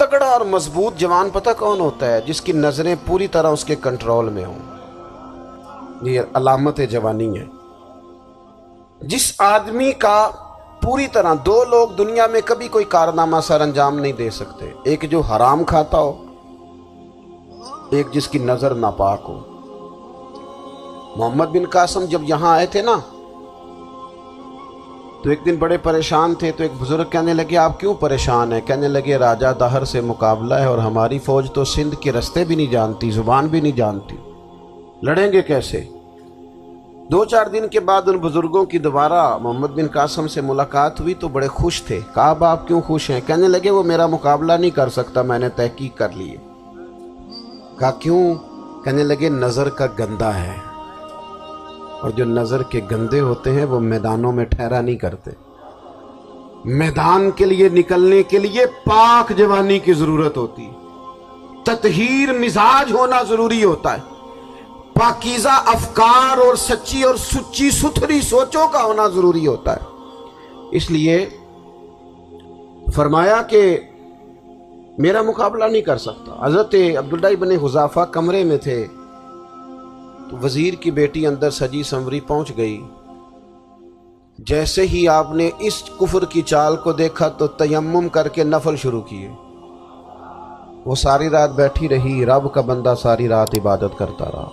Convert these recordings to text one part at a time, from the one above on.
تگڑا اور مضبوط جوان پتہ کون ہوتا ہے؟ جس کی نظریں پوری طرح اس کے کنٹرول میں ہوں۔ یہ علامت جوانی ہے۔ جس آدمی کا پوری طرح، دو لوگ دنیا میں کبھی کوئی کارنامہ سر انجام نہیں دے سکتے، ایک جو حرام کھاتا ہو، ایک جس کی نظر ناپاک ہو۔ محمد بن قاسم جب یہاں آئے تھے نا تو ایک دن بڑے پریشان تھے، تو ایک بزرگ کہنے لگے آپ کیوں پریشان ہیں؟ کہنے لگے راجہ دہر سے مقابلہ ہے اور ہماری فوج تو سندھ کے رستے بھی نہیں جانتی، زبان بھی نہیں جانتی، لڑیں گے کیسے؟ 2-4 دن کے بعد ان بزرگوں کی دوبارہ محمد بن قاسم سے ملاقات ہوئی تو بڑے خوش تھے۔ کہا اب آپ کیوں خوش ہیں؟ کہنے لگے وہ میرا مقابلہ نہیں کر سکتا، میں نے تحقیق کر لی ہے۔ کہا کیوں؟ کہنے لگے نظر کا گندہ ہے، اور جو نظر کے گندے ہوتے ہیں وہ میدانوں میں ٹھہرا نہیں کرتے۔ میدان کے لیے نکلنے کے لیے پاک جوانی کی ضرورت ہوتی، تطہیر مزاج ہونا ضروری ہوتا ہے، پاکیزہ افکار اور سچی اور سچی ستھری سوچوں کا ہونا ضروری ہوتا ہے۔ اس لیے فرمایا کہ میرا مقابلہ نہیں کر سکتا۔ حضرت عبداللہ ابن حذافہ کمرے میں تھے تو وزیر کی بیٹی اندر سجی سنوری پہنچ گئی۔ جیسے ہی آپ نے اس کفر کی چال کو دیکھا تو تیمم کر کے نفل شروع کیے۔ وہ ساری رات بیٹھی رہی، رب کا بندہ ساری رات عبادت کرتا رہا۔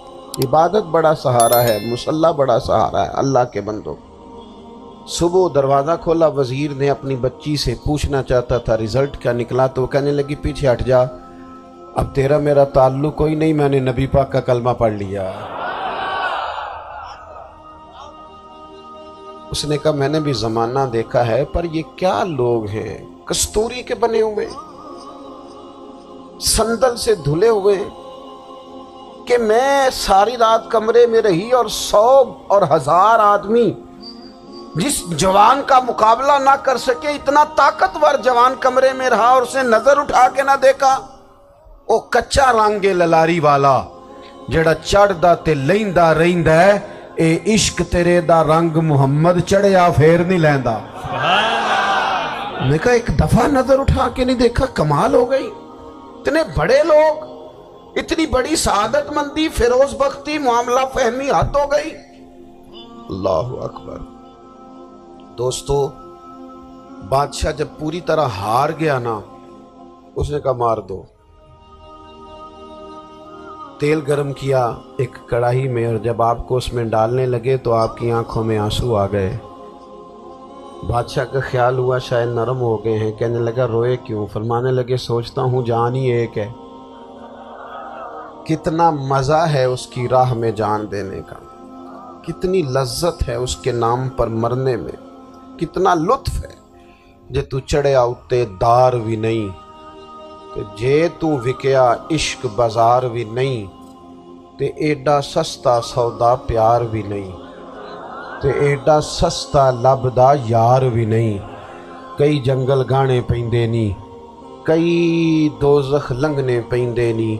عبادت بڑا سہارا ہے، مصلی بڑا سہارا ہے اللہ کے بندوں۔ صبح دروازہ کھولا، وزیر نے اپنی بچی سے پوچھنا چاہتا تھا رزلٹ کیا نکلا، تو وہ کہنے لگی پیچھے ہٹ جا، اب تیرا میرا تعلق کوئی نہیں، میں نے نبی پاک کا کلمہ پڑھ لیا۔ اس نے کہا میں نے بھی زمانہ دیکھا ہے، پر یہ کیا لوگ ہیں، کستوری کے بنے ہوئے، سندل سے دھلے ہوئے، کہ میں ساری رات کمرے میں رہی اور 100 اور 1000 آدمی جس جوان کا مقابلہ نہ کر سکے، اتنا طاقتور جوان کمرے میں رہا اور اس نے نظر اٹھا کے نہ دیکھا۔ او کچا رنگ للاری والا جڑا چڑھدا تے لیندا رہندا ہے، اے عشق تیرے دا رنگ محمد چڑھیا پھر نہیں لیندا۔ میں نے کہا ایک دفعہ نظر اٹھا کے نہیں دیکھا، کمال ہو گئی۔ اتنے بڑے لوگ، اتنی بڑی سعادت مندی، فیروز بختی، معاملہ فہمی حد ہو گئی۔ اللہ اکبر۔ دوستو، بادشاہ جب پوری طرح ہار گیا نا، اس نے کہا مار دو۔ تیل گرم کیا ایک کڑاہی میں، اور جب آپ کو اس میں ڈالنے لگے تو آپ کی آنکھوں میں آنسو آ گئے۔ بادشاہ کا خیال ہوا شاید نرم ہو گئے ہیں، کہنے لگا روئے کیوں؟ فرمانے لگے سوچتا ہوں جان ہی ایک ہے، کتنا مزہ ہے اس کی راہ میں جان دینے کا، کتنی لذت ہے اس کے نام پر مرنے میں، کتنا لطف ہے۔ جے تو چڑھیا اتے دار بھی نہیں، تے جے تو وکیا عشق بازار بھی نہیں، تے ایڈا سستا سودا پیار بھی نہیں، تے ایڈا سستا لبدا یار بھی نہیں۔ کئی جنگل گانے پیندے نی، کئی دوزخ لنگنے پیندے نی،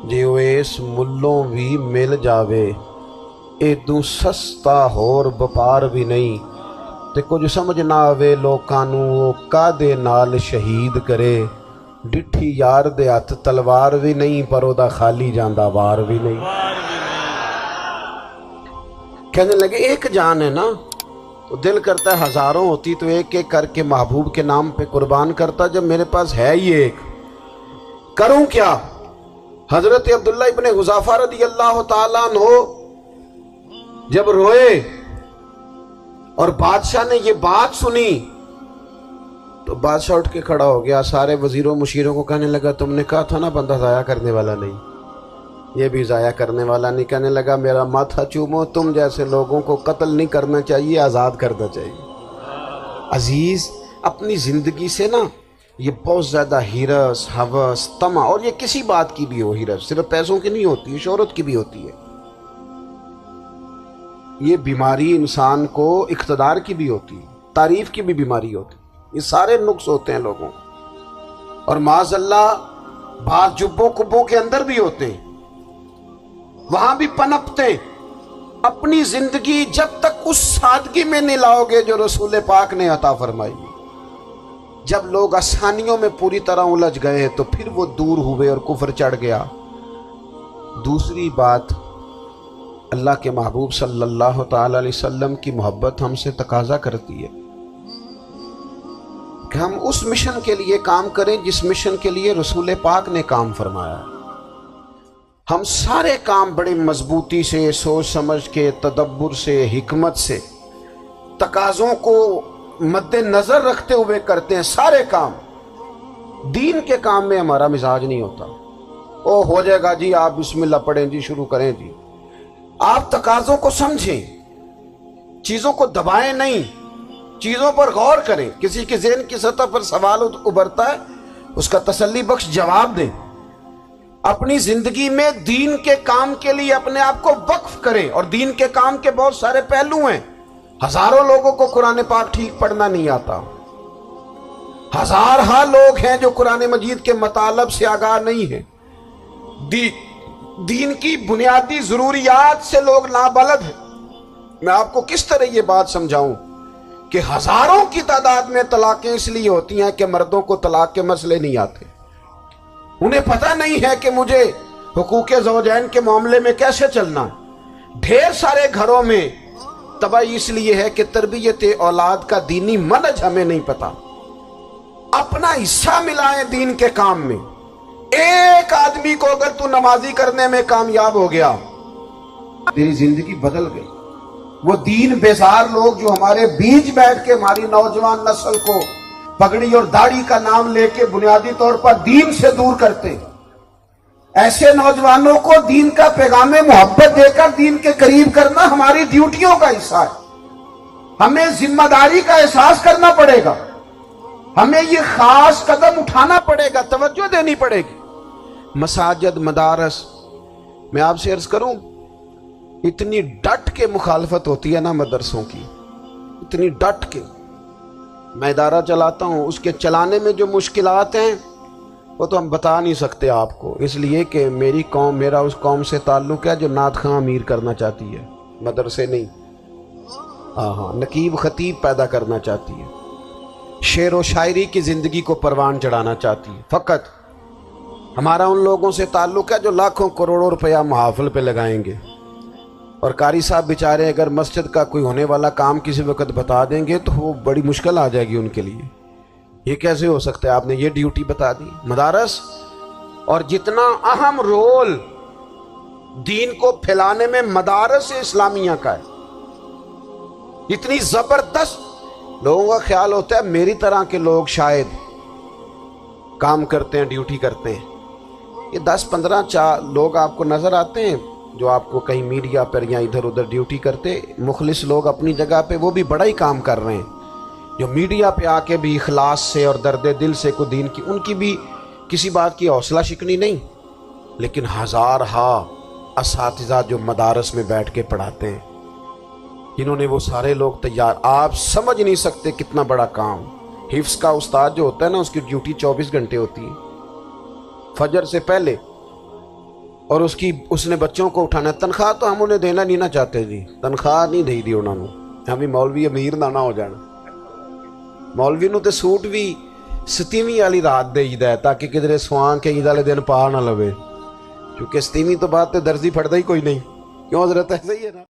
جے وہ اس ملوں بھی مل جاوے، ایدوں سستا ہور بپار بھی نہیں۔ تے کچھ سمجھ نہ آوے لوکاں نوں وہ کادے نال شہید کرے، ڈٹھی یار دے ہاتھ تلوار بھی نہیں، پر او دا خالی جاندہ وار بھی نہیں۔ کہنے لگے ایک جان ہے نا، تو دل کرتا ہے ہزاروں ہوتی تو ایک ایک کر کے محبوب کے نام پہ قربان کرتا، جب میرے پاس ہے ہی ایک، کروں کیا؟ حضرت عبداللہ ابن حذافہ رضی اللہ تعالیٰ عنہ جب روئے اور بادشاہ نے یہ بات سنی تو بادشاہ اٹھ کے کھڑا ہو گیا، سارے وزیروں مشیروں کو کہنے لگا تم نے کہا تھا نا بندہ ضائع کرنے والا نہیں، یہ بھی ضائع کرنے والا نہیں۔ کہنے لگا میرا ماتھا چومو، تم جیسے لوگوں کو قتل نہیں کرنا چاہیے، آزاد کرنا چاہیے۔ عزیز، اپنی زندگی سے نا یہ بہت زیادہ ہرس، ہوس، طمع، اور یہ کسی بات کی بھی ہو، ہرس صرف پیسوں کی نہیں ہوتی، شہرت کی بھی ہوتی ہے، یہ بیماری انسان کو اقتدار کی بھی ہوتی ہے، تعریف کی بھی بیماری ہوتی ہے، یہ سارے نقص ہوتے ہیں لوگوں کو، اور معاذ اللہ بعض جبوں کبوں کے اندر بھی ہوتے ہیں، وہاں بھی پنپتے۔ اپنی زندگی جب تک اس سادگی میں نہیں لاؤ گے جو رسول پاک نے عطا فرمائی، جب لوگ آسانیوں میں پوری طرح الجھ گئے تو پھر وہ دور ہوئے اور کفر چڑھ گیا۔ دوسری بات، اللہ کے محبوب صلی اللہ تعالی علیہ وسلم کی محبت ہم سے تقاضا کرتی ہے کہ ہم اس مشن کے لیے کام کریں جس مشن کے لیے رسول پاک نے کام فرمایا ہے۔ ہم سارے کام بڑے مضبوطی سے، سوچ سمجھ کے، تدبر سے، حکمت سے، تقاضوں کو مد نظر رکھتے ہوئے کرتے ہیں سارے کام۔ دین کے کام میں ہمارا مزاج نہیں ہوتا، او ہو جائے گا جی، آپ بسم اللہ پڑھیں جی، شروع کریں جی۔ آپ تقاضوں کو سمجھیں، چیزوں کو دبائیں نہیں، چیزوں پر غور کریں۔ کسی کے ذہن کی سطح پر سوال ابھرتا ہے، اس کا تسلی بخش جواب دیں۔ اپنی زندگی میں دین کے کام کے لیے اپنے آپ کو وقف کریں، اور دین کے کام کے بہت سارے پہلو ہیں۔ ہزاروں لوگوں کو قرآن پاک ٹھیک پڑھنا نہیں آتا، ہزارہ لوگ ہیں جو قرآن مجید کے مطالب سے آگاہ نہیں ہیں، دین کی بنیادی ضروریات سے لوگ نابلد ہیں۔ میں آپ کو کس طرح یہ بات سمجھاؤں کہ ہزاروں کی تعداد میں طلاقیں اس لیے ہوتی ہیں کہ مردوں کو طلاق کے مسئلے نہیں آتے، انہیں پتہ نہیں ہے کہ مجھے حقوق زوجین کے معاملے میں کیسے چلنا ہے۔ ڈھیر سارے گھروں میں تباہی اس لیے ہے کہ تربیت اولاد کا دینی منہج ہمیں نہیں پتا۔ اپنا حصہ ملائیں دین کے کام میں۔ ایک آدمی کو اگر تو نمازی کرنے میں کامیاب ہو گیا، تیری زندگی بدل گئی۔ وہ دین بیزار لوگ جو ہمارے بیچ بیٹھ کے ہماری نوجوان نسل کو پگڑی اور داڑھی کا نام لے کے بنیادی طور پر دین سے دور کرتے ہیں، ایسے نوجوانوں کو دین کا پیغام محبت دے کر دین کے قریب کرنا ہماری ڈیوٹیوں کا حصہ ہے۔ ہمیں ذمہ داری کا احساس کرنا پڑے گا، ہمیں یہ خاص قدم اٹھانا پڑے گا، توجہ دینی پڑے گی۔ مساجد، مدارس، میں آپ سے عرض کروں، اتنی ڈٹ کے مخالفت ہوتی ہے نا مدرسوں کی، اتنی ڈٹ کے۔ میں ادارہ چلاتا ہوں، اس کے چلانے میں جو مشکلات ہیں وہ تو ہم بتا نہیں سکتے آپ کو، اس لیے کہ میری قوم، میرا اس قوم سے تعلق ہے جو نعت خواں امیر کرنا چاہتی ہے، مدرسے نہیں۔ ہاں، نقیب خطیب پیدا کرنا چاہتی ہے، شعر و شاعری کی زندگی کو پروان چڑھانا چاہتی ہے۔ فقط ہمارا ان لوگوں سے تعلق ہے جو لاکھوں کروڑوں روپیہ محافل پہ لگائیں گے، اور قاری صاحب بیچارے اگر مسجد کا کوئی ہونے والا کام کسی وقت بتا دیں گے تو وہ بڑی مشکل آ جائے گی ان کے لیے۔ یہ کیسے ہو سکتا ہے، آپ نے یہ ڈیوٹی بتا دی۔ مدارس، اور جتنا اہم رول دین کو پھیلانے میں مدارس اسلامیہ کا ہے، اتنی زبردست، لوگوں کا خیال ہوتا ہے میری طرح کے لوگ شاید کام کرتے ہیں، ڈیوٹی کرتے ہیں۔ یہ 10-15 لوگ آپ کو نظر آتے ہیں جو آپ کو کہیں میڈیا پر یا ادھر ادھر ڈیوٹی کرتے، مخلص لوگ اپنی جگہ پہ، وہ بھی بڑا ہی کام کر رہے ہیں، جو میڈیا پہ آ کے بھی اخلاص سے اور درد دل سے کو دین کی، ان کی بھی کسی بات کی حوصلہ شکنی نہیں۔ لیکن ہزارہ اساتذہ جو مدارس میں بیٹھ کے پڑھاتے ہیں، جنہوں نے وہ سارے لوگ تیار، آپ سمجھ نہیں سکتے کتنا بڑا کام۔ حفظ کا استاد جو ہوتا ہے نا، اس کی ڈیوٹی 24 گھنٹے ہوتی ہے، فجر سے پہلے، اور اس نے بچوں کو اٹھانا۔ تنخواہ تو ہم انہیں دینا نہیں نہ چاہتے جی، تنخواہ نہیں دی انہوں نے، ہمیں مولوی امیر نہ ہو جانا۔ مولوی نو تے سوٹ بھی 27ویں والی رات دے دیتا ہے تاکہ کدھر سوان کے عید والے دن پا نہ لوے، کیونکہ 27ویں تو بعد تے درزی پھڑتا ہی کوئی نہیں، کیوں حضرت؟ ایسے ہی ہے نا۔